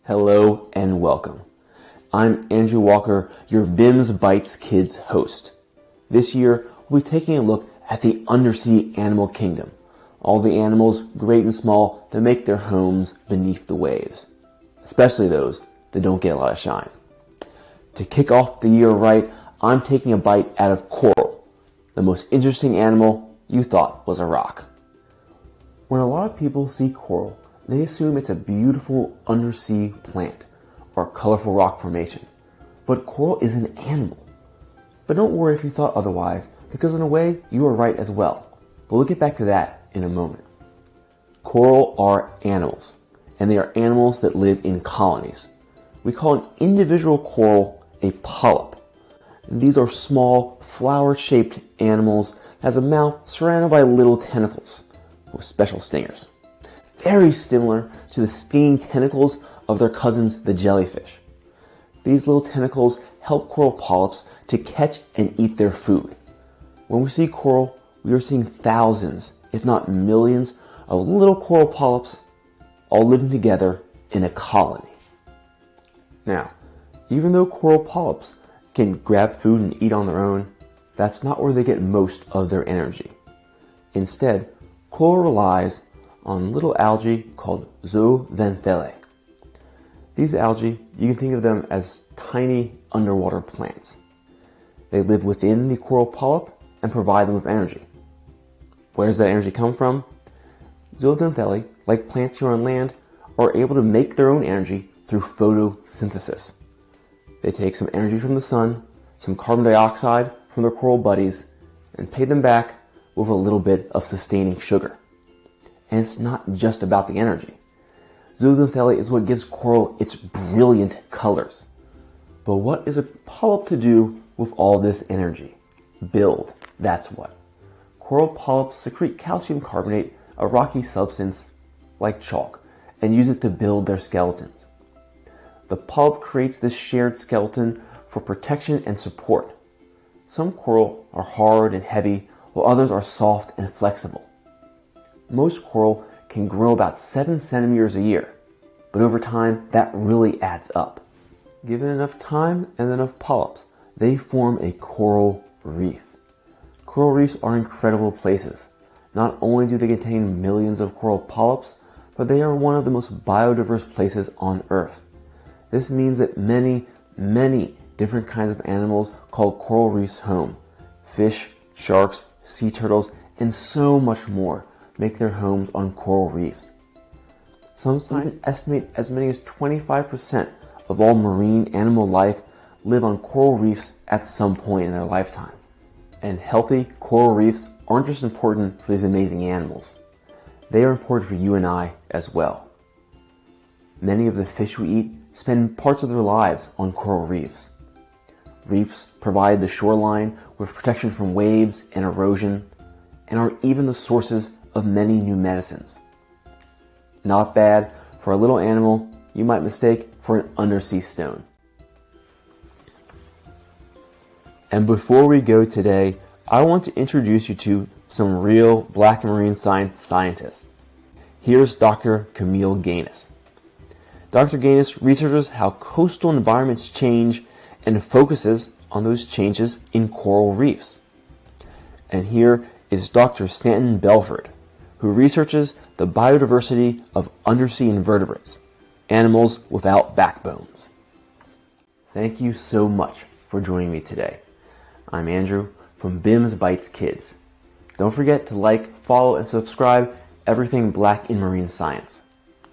Hello and welcome. I'm Andrew Walker, your BIMS Bites Kids host. This year, we'll be taking a look at the undersea animal kingdom, all the animals, great and small, that make their homes beneath the waves, especially those that don't get a lot of shine. To kick off the year right, I'm taking a bite out of coral, the most interesting animal you thought was a rock. When a lot of people see coral, they assume it's a beautiful undersea plant or colorful rock formation. But coral is an animal. But don't worry if you thought otherwise, because in a way, you are right as well. But we'll get back to that in a moment. Coral are animals, and they are animals that live in colonies. We call an individual coral a polyp. These are small, flower-shaped animals that has a mouth surrounded by little tentacles with special stingers, very similar to the stinging tentacles of their cousins, the jellyfish. These little tentacles help coral polyps to catch and eat their food. When we see coral, we are seeing thousands, if not millions, of little coral polyps all living together in a colony. Now, even though coral polyps can grab food and eat on their own, that's not where they get most of their energy. Instead, coral relies on little algae called zooxanthellae. These algae, you can think of them as tiny underwater plants. They live within the coral polyp and provide them with energy. Where does that energy come from? Zooxanthellae, like plants here on land, are able to make their own energy through photosynthesis. They take some energy from the sun, some carbon dioxide from their coral buddies, and pay them back with a little bit of sustaining sugar. And it's not just about the energy. Zooxanthellae is what gives coral its brilliant colors. But what is a polyp to do with all this energy? Build, that's what. Coral polyps secrete calcium carbonate, a rocky substance like chalk, and use it to build their skeletons. The polyp creates this shared skeleton for protection and support. Some coral are hard and heavy, while others are soft and flexible. Most coral can grow about 7 centimeters a year, but over time, that really adds up. Given enough time and enough polyps, they form a coral reef. Coral reefs are incredible places. Not only do they contain millions of coral polyps, but they are one of the most biodiverse places on Earth. This means that many, many different kinds of animals call coral reefs home. Fish, sharks, sea turtles, and so much more make their homes on coral reefs. Some scientists estimate as many as 25% of all marine animal life live on coral reefs at some point in their lifetime. And healthy coral reefs aren't just important for these amazing animals. They are important for you and I as well. Many of the fish we eat spend parts of their lives on coral reefs. Reefs provide the shoreline with protection from waves and erosion, and are even the sources of many new medicines. Not bad for a little animal you might mistake for an undersea stone. And before we go today, I want to introduce you to some real black marine science scientists. Here's Dr. Camille Gaines. Dr. Gaines researches how coastal environments change and focuses on those changes in coral reefs. And here is Dr. Stanton Belford, who researches the biodiversity of undersea invertebrates, animals without backbones. Thank you so much for joining me today. I'm Andrew from BIMS Bites Kids. Don't forget to like, follow, and subscribe everything black in marine science.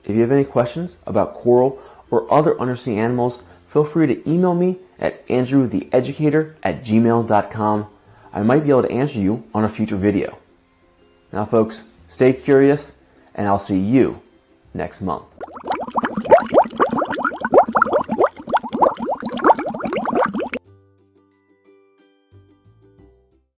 If you have any questions about coral or other undersea animals, feel free to email me at andrewtheeducator@gmail.com. I might be able to answer you on a future video. Now folks, stay curious, and I'll see you next month.